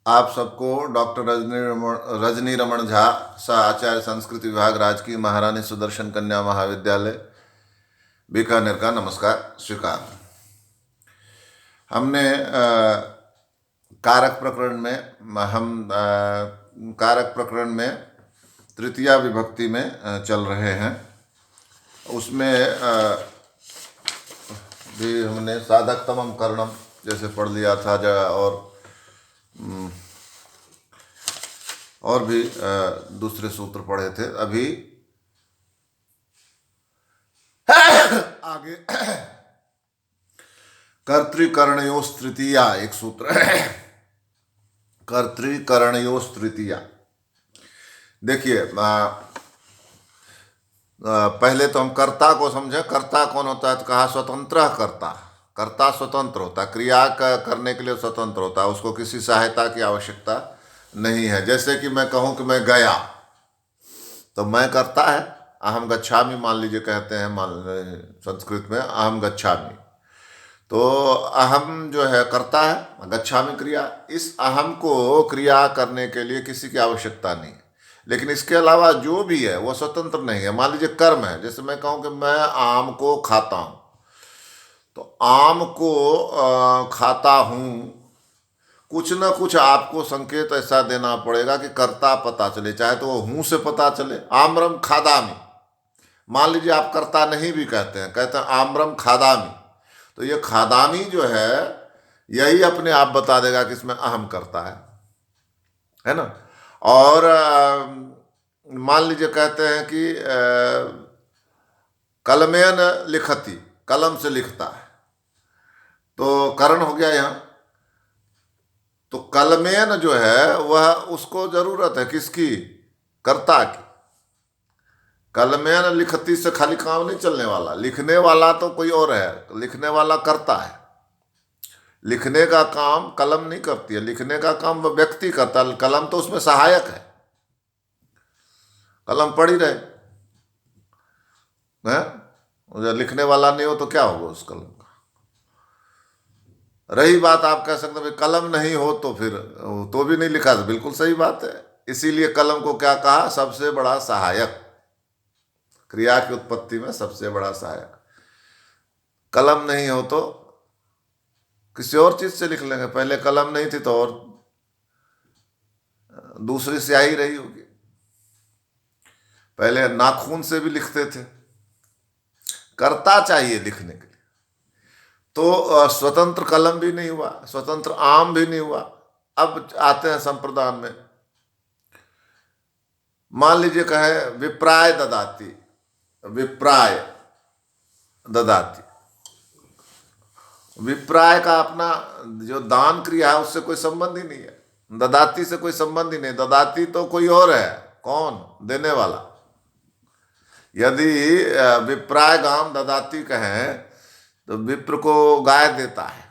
आप सबको डॉक्टर रजनी रमन झा सह आचार्य संस्कृत विभाग राजकीय महारानी सुदर्शन कन्या महाविद्यालय बीकानेर का नमस्कार स्वीकार। हमने कारक प्रकरण में कारक प्रकरण में तृतीया विभक्ति में चल रहे हैं। उसमें भी हमने साधकतमम करणम जैसे पढ़ लिया था और भी दूसरे सूत्र पढ़े थे। अभी आगे कर्तृकरणयोस् तृतीया एक सूत्र है। कर्तृकरणयोस् तृतीया, देखिए पहले तो हम कर्ता को समझे। कर्ता कौन होता है तो कहा स्वतंत्र कर्ता। कर्ता स्वतंत्र होता है, क्रिया करने के लिए स्वतंत्र होता है, उसको किसी सहायता की आवश्यकता नहीं है। जैसे कि मैं कहूँ कि मैं गया तो मैं कर्ता है, अहम गच्छामि मान लीजिए कहते हैं, संस्कृत में अहम गच्छामि, तो अहम जो है कर्ता है, गच्छामि क्रिया। इस अहम को क्रिया करने के लिए किसी की आवश्यकता नहीं है। लेकिन इसके अलावा जो भी है वो स्वतंत्र नहीं है। मान लीजिए कर्म है, जैसे मैं कहूँ कि मैं आम को खाता हूँ, तो आम को खाता हूँ, कुछ न कुछ आपको संकेत ऐसा देना पड़ेगा कि कर्ता पता चले, चाहे तो वो हूँ से पता चले। आम्रम खादामी, मान लीजिए आप कर्ता नहीं भी कहते हैं, कहते हैं आम्रम खादामी, तो ये खादामी जो है यही अपने आप बता देगा कि इसमें अहम करता है ना। और मान लीजिए कहते हैं कि कलमेन लिखती, कलम से लिखता है, तो करण हो गया यहाँ। तो कलमेन जो है वह उसको जरूरत है किसकी, कर्ता की। कलमेन लिखती से खाली काम नहीं चलने वाला, लिखने वाला तो कोई और है, लिखने वाला करता है। लिखने का काम कलम नहीं करती है, लिखने का काम वह व्यक्ति करता है, कलम तो उसमें सहायक है, कलम पढ़ ही रहे हैं। लिखने वाला नहीं हो तो क्या होगा उस कलम का। रही बात, आप कह सकते हैं कलम नहीं हो तो फिर तो भी नहीं लिखा, तो बिल्कुल सही बात है। इसीलिए कलम को क्या कहा, सबसे बड़ा सहायक, क्रिया की उत्पत्ति में सबसे बड़ा सहायक। कलम नहीं हो तो किसी और चीज से लिख लेंगे, पहले कलम नहीं थी तो और दूसरी स्याही रही होगी। पहले नाखून से भी लिखते थे, कर्ता चाहिए लिखने के लिए। तो स्वतंत्र कलम भी नहीं हुआ, स्वतंत्र आम भी नहीं हुआ। अब आते हैं संप्रदान में। मान लीजिए कहे विप्राय ददाती, विप्राय ददाती, विप्राय का अपना जो दान क्रिया है उससे कोई संबंध ही नहीं है, ददाती से कोई संबंध ही नहीं। ददाती तो कोई और है, कौन, देने वाला। यदि विप्राय गाम ददाती कहें तो विप्र को गाय देता है,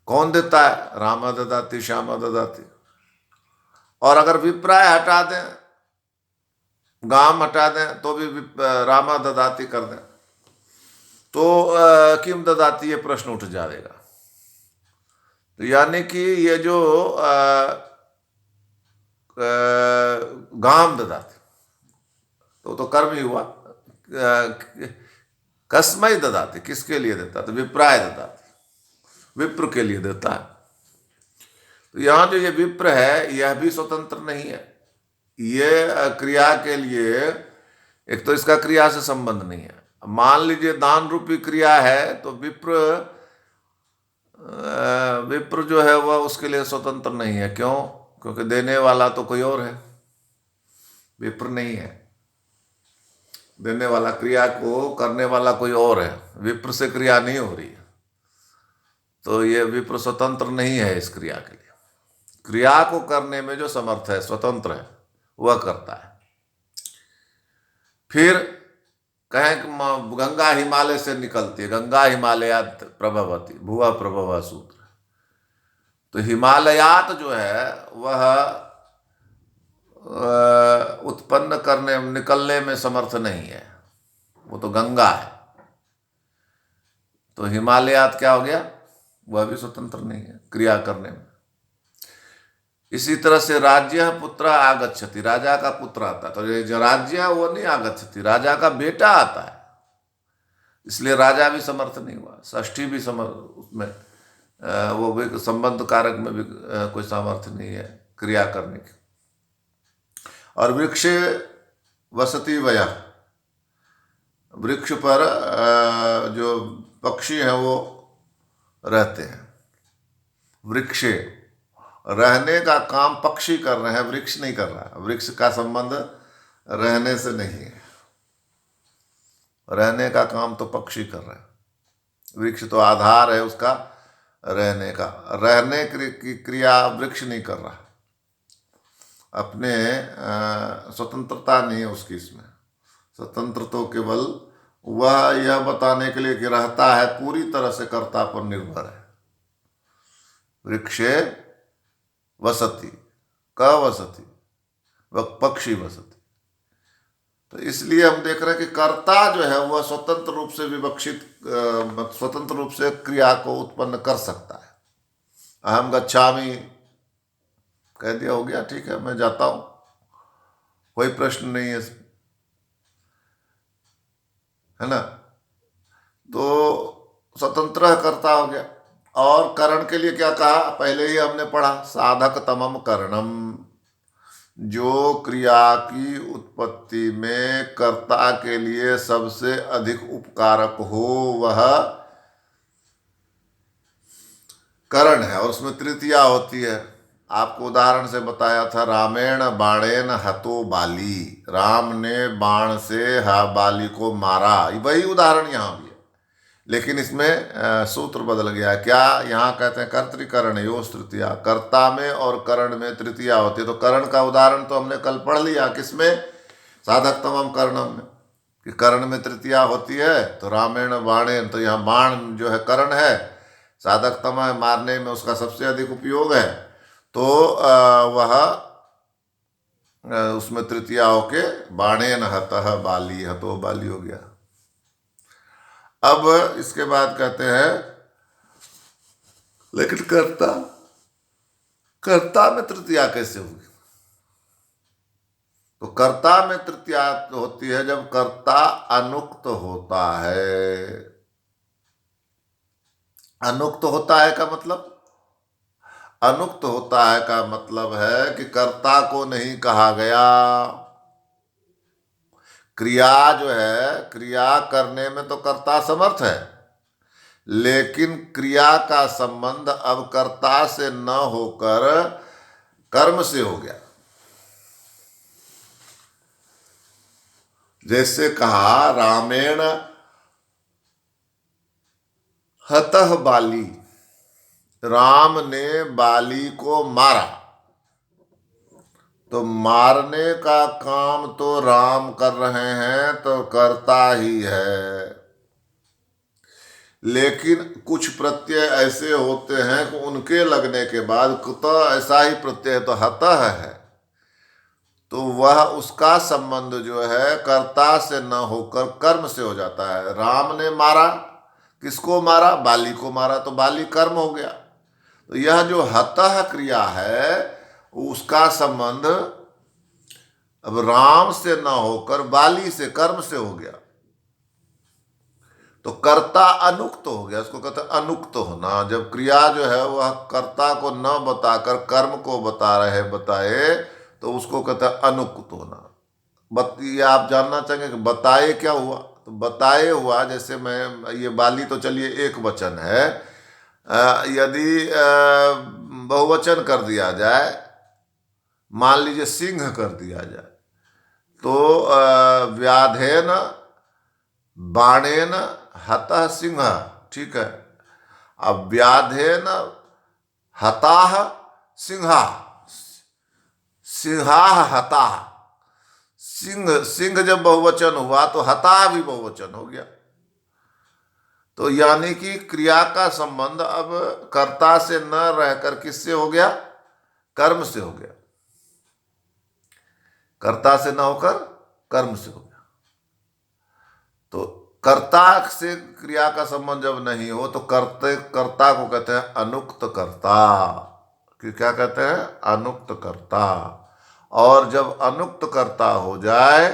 कौन देता है, रामा ददाती श्यामा ददाती। और अगर विप्राय हटा दें, गाम हटा दें तो भी रामा ददाती कर दें, तो किम ददाती ये प्रश्न उठ जाएगा। तो यानी कि ये जो गाम ददाती तो कर्म ही हुआ। कस्मई ददाती, किसके लिए देता, तो विप्राय ददाती, विप्र के लिए देता है। तो यहाँ जो ये विप्र है यह भी स्वतंत्र नहीं है। ये क्रिया के लिए, एक तो इसका क्रिया से संबंध नहीं है। मान लीजिए दान रूपी क्रिया है तो विप्र जो है वह उसके लिए स्वतंत्र नहीं है। क्यों, क्योंकि देने वाला तो कोई और है, विप्र नहीं है। देने वाला, क्रिया को करने वाला कोई और है, विप्र से क्रिया नहीं हो रही है, तो ये विप्र स्वतंत्र नहीं है इस क्रिया के लिए। क्रिया को करने में जो समर्थ है, स्वतंत्र है, वह करता है। फिर कहें कि गंगा हिमालय से निकलती है, गंगा हिमालयात प्रभवती, भुवा प्रभवा सूत्र। तो हिमालयात जो है वह उत्पन्न करने, निकलने में समर्थ नहीं है, वो तो गंगा है। तो हिमालयात क्या हो गया, वह भी स्वतंत्र नहीं है क्रिया करने में। इसी तरह से राज्य पुत्र आगच्छति, राजा का पुत्र आता है, तो ये जो राज्य है वो नहीं आगच्छति, राजा का बेटा आता है। इसलिए राजा भी समर्थ नहीं हुआ, षष्ठी भी समर्थ उसमें वो भी संबंध कारक में भी कोई सामर्थ्य नहीं है क्रिया करने की। और वृक्षे वसति वया, वृक्ष पर जो पक्षी हैं वो रहते हैं। वृक्षे, रहने का काम पक्षी कर रहे हैं, वृक्ष नहीं कर रहा। वृक्ष का संबंध रहने से नहीं है, रहने का काम तो पक्षी कर रहे हैं। वृक्ष तो आधार है उसका रहने का, रहने की क्रिया वृक्ष नहीं कर रहा। अपने स्वतंत्रता नहीं है उसकी, इसमें स्वतंत्र तो केवल वह यह बताने के लिए कि रहता है, पूरी तरह से कर्ता पर निर्भर है। वृक्षे वसति, क वसति, वह पक्षी वसति। तो इसलिए हम देख रहे हैं कि कर्ता जो है वह स्वतंत्र रूप से विवक्षित, स्वतंत्र रूप से क्रिया को उत्पन्न कर सकता है। अहम गच्छामि कह दिया, हो गया, ठीक है, मैं जाता हूं, कोई प्रश्न नहीं है, है ना। तो स्वतंत्र कर्ता हो गया। और करण के लिए क्या कहा, पहले ही हमने पढ़ा, साधक तमम करणम, जो क्रिया की उत्पत्ति में कर्ता के लिए सबसे अधिक उपकारक हो वह करण है। और उसमें तृतीया होती है। आपको उदाहरण से बताया था, रामेण बाणेन हतो बाली, राम ने बाण से बाली को मारा, वही उदाहरण यहाँ भी है। लेकिन इसमें सूत्र बदल गया। क्या यहाँ कहते हैं, कर्तृकरण योस् तृतीया, कर्ता में और करण में तृतीया होती है। तो करण का उदाहरण तो हमने कल पढ़ लिया, किसमें, साधक तमम करणम में, कि करण में तृतीया होती है। तो रामेण बाणेन, तो यहाँ बाण जो है करण है, साधक तम है, मारने में उसका सबसे अधिक उपयोग है। तो वह उसमें तृतीया होके बाणेन हतः बाली, हतो बाली हो गया। अब इसके बाद कहते हैं, लेकिन कर्ता, कर्ता में तृतीया कैसे हुई। तो कर्ता में तृतीया होती है जब कर्ता अनुक्त होता है। अनुक्त होता है का मतलब, अनुक्त होता है का मतलब है कि कर्ता को नहीं कहा गया। क्रिया जो है, क्रिया करने में तो कर्ता समर्थ है, लेकिन क्रिया का संबंध अब कर्ता से न होकर कर्म से हो गया। जैसे कहा, रामेण हतः बाली, राम ने बाली को मारा। तो मारने का काम तो राम कर रहे हैं, तो कर्ता ही है। लेकिन कुछ प्रत्यय ऐसे होते हैं कि उनके लगने के बाद कुत ऐसा ही प्रत्यय तो हतः है, तो वह उसका संबंध जो है कर्ता से न होकर कर्म से हो जाता है। राम ने मारा, किसको मारा, बाली को मारा, तो बाली कर्म हो गया। तो यह जो हतः क्रिया है उसका संबंध अब राम से न होकर बाली से, कर्म से हो गया। तो कर्ता अनुक्त हो गया, इसको कहते हैं अनुक्त होना। जब क्रिया जो है वह कर्ता को न बताकर कर्म को बताए तो उसको कहते हैं अनुक्त होना। ये आप जानना चाहेंगे कि बताए क्या हुआ, तो बताए हुआ, जैसे मैं ये बाली तो चलिए एक वचन है, यदि बहुवचन कर दिया जाए, मान लीजिए सिंह कर दिया जाए, तो व्याधेन बाणेन हतः सिंह, ठीक है। अब व्याधेन हताह सिंहा, सिंहा हता, सिंह, सिंह जब बहुवचन हुआ तो हता भी बहुवचन हो गया। तो यानी कि क्रिया का संबंध अब कर्ता से न रहकर किससे हो गया, कर्म से हो गया। कर्ता से न होकर कर्म से हो गया। तो कर्ता से क्रिया का संबंध जब नहीं हो तो कर्ता को कहते हैं अनुक्त कर्ता। कि क्या कहते हैं, अनुक्त कर्ता। और जब अनुक्त कर्ता हो जाए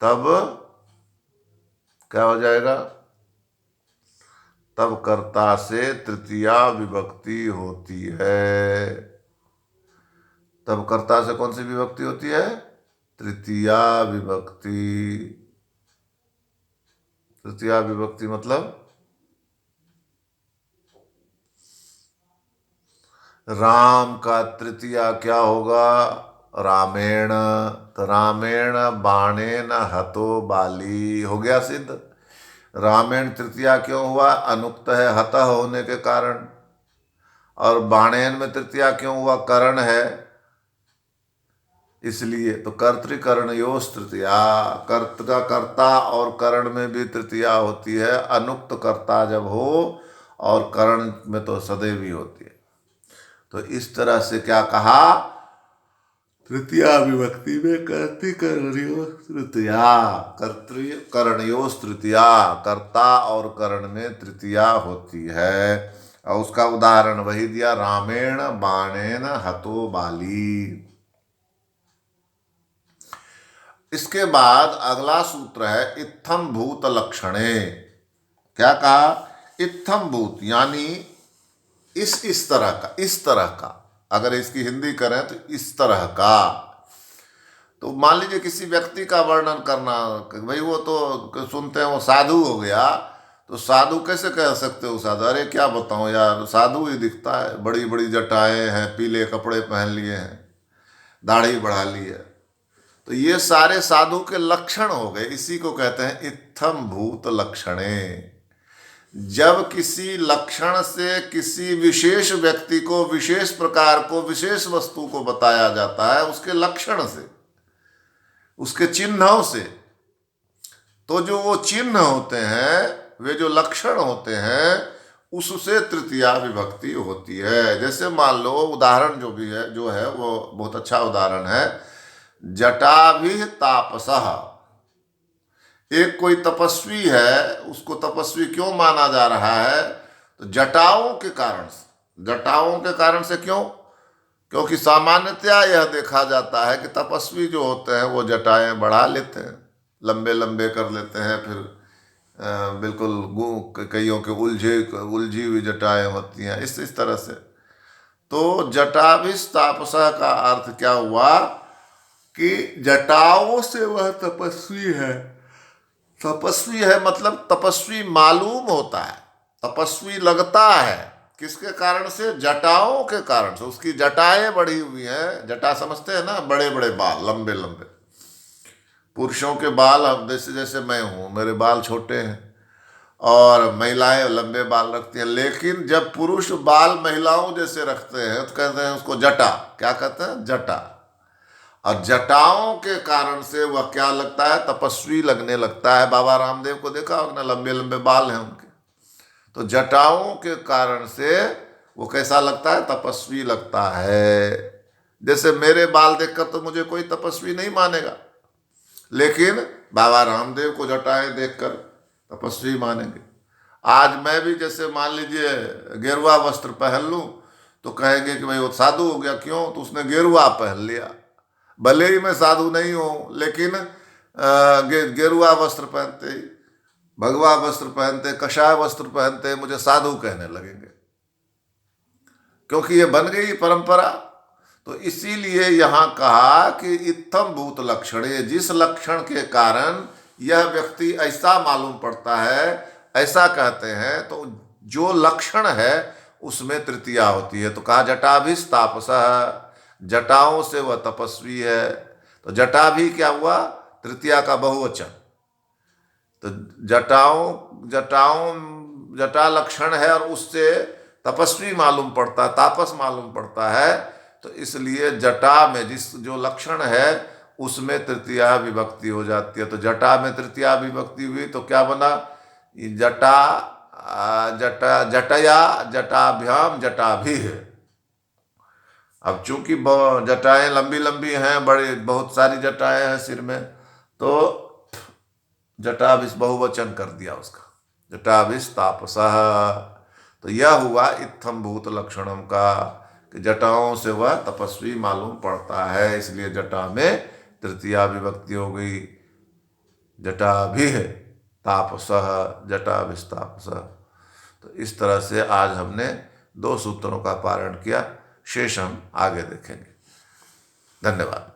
तब क्या हो जाएगा, तब कर्ता से तृतीया विभक्ति होती है। तब कर्ता से कौन सी विभक्ति होती है, तृतीया विभक्ति। तृतीया विभक्ति मतलब राम का तृतीया क्या होगा, रामेण। तो रामेण बाणेन हतो बाली हो गया सिद्ध। रामेण तृतीया क्यों हुआ, अनुक्त है हतः होने के कारण। और बाणेन में तृतीया क्यों हुआ, करण है इसलिए। तो कर्तृकरणयोस् तृतीया, कर्त का कर्ता और करण में भी तृतीया होती है। अनुक्त कर्ता जब हो और करण में तो सदैव ही होती है। तो इस तरह से क्या कहा, तृतीया विभक्ति में कर्तृकरणयोस् तृतीया, कर्तृकरणयोस् तृतीया, कर्ता और करण में तृतीया होती है। और उसका उदाहरण वही दिया, रामेण बाणेन हतो बाली। इसके बाद अगला सूत्र है इत्थम भूत लक्षणे। क्या कहा, इत्थम भूत यानी इस तरह का, इस तरह का। अगर इसकी हिंदी करें तो इस तरह का। तो मान लीजिए किसी व्यक्ति का वर्णन करना, भाई वो तो सुनते हैं वो साधु हो गया, तो साधु कैसे कह सकते हो साधु, अरे क्या बताऊं यार, साधु ही दिखता है, बड़ी बड़ी जटाएं हैं, पीले कपड़े पहन लिए हैं, दाढ़ी बढ़ा ली है। तो ये सारे साधु के लक्षण हो गए, इसी को कहते हैं इत्थम भूत लक्षणे। जब किसी लक्षण से किसी विशेष व्यक्ति को, विशेष प्रकार को, विशेष वस्तु को बताया जाता है उसके लक्षण से, उसके चिन्हों से। तो जो वो चिन्ह होते हैं, वे जो लक्षण होते हैं, उससे तृतीया विभक्ति होती है। जैसे मान लो उदाहरण जो भी है, जो है वो बहुत अच्छा उदाहरण है, जटाभि तापसः। एक कोई तपस्वी है, उसको तपस्वी क्यों माना जा रहा है, तो जटाओं के कारण से। जटाओं के कारण से क्यों, क्योंकि सामान्यतया यह देखा जाता है कि तपस्वी जो होते हैं वो जटाएं बढ़ा लेते हैं, लंबे लंबे कर लेते हैं, फिर बिल्कुल कईयों के उलझी हुई जटाएं होती हैं, इस तरह से। तो जटाभिस तापसा का अर्थ क्या हुआ कि जटाओं से वह तपस्वी है। तपस्वी है मतलब तपस्वी मालूम होता है, तपस्वी लगता है। किसके कारण से, जटाओं के कारण से। उसकी जटाएं बढ़ी हुई हैं, जटा समझते हैं ना, बड़े बड़े बाल, लंबे लंबे। पुरुषों के बाल, अब जैसे जैसे मैं हूं, मेरे बाल छोटे हैं, और महिलाएं लंबे बाल रखती हैं। लेकिन जब पुरुष बाल महिलाओं जैसे रखते हैं तो कहते हैं उसको जटा। क्या कहते हैं, जटा। और जटाओं के कारण से वह क्या लगता है, तपस्वी लगने लगता है। बाबा रामदेव को देखा होगा, लंबे लंबे बाल हैं उनके। तो जटाओं के कारण से वो कैसा लगता है, तपस्वी लगता है। जैसे मेरे बाल देखकर तो मुझे कोई तपस्वी नहीं मानेगा, लेकिन बाबा रामदेव को जटाएं देखकर तपस्वी मानेंगे। आज मैं भी जैसे मान लीजिए गेरुआ वस्त्र पहन लूं तो कहेंगे कि भाई वो साधु हो गया। क्यों, तो उसने गेरुआ पहन लिया। भले ही मैं साधु नहीं हूं, लेकिन गेरुआ वस्त्र पहनते ही, भगवा वस्त्र पहनते, कषाय वस्त्र पहनते, मुझे साधु कहने लगेंगे, क्योंकि ये बन गई परंपरा। तो इसीलिए यहां कहा कि इत्थम भूत लक्षणे, जिस लक्षण के कारण यह व्यक्ति ऐसा मालूम पड़ता है, ऐसा कहते हैं, तो जो लक्षण है उसमें तृतीया होती है। तो कहा जटाभिस तापसः, जटाओं से वह तपस्वी है। तो जटा भी क्या हुआ, तृतीया का बहुवचन। तो जटा लक्षण है और उससे तपस्वी मालूम पड़ता है, तापस मालूम पड़ता है। तो इसलिए जटा में जिस जो लक्षण है उसमें तृतीया विभक्ति हो जाती है। तो जटा में तृतीया विभक्ति हुई तो क्या बना, जटया जटाभ्याम जटाभि है। अब चूंकि जटाएं लंबी लंबी हैं, बड़े बहुत सारी जटाएं हैं सिर में, तो जटाभिस बहुवचन कर दिया उसका, जटाभिस तापसः। तो यह हुआ इत्थम भूत लक्षणम का, कि जटाओं से वह तपस्वी मालूम पड़ता है, इसलिए जटा में तृतीया विभक्ति हो गई। जटा भी है तापसः, जटा विस्तापसः। तो इस तरह से आज हमने 2 सूत्रों का पारण किया, शेष हम आगे देखेंगे। धन्यवाद।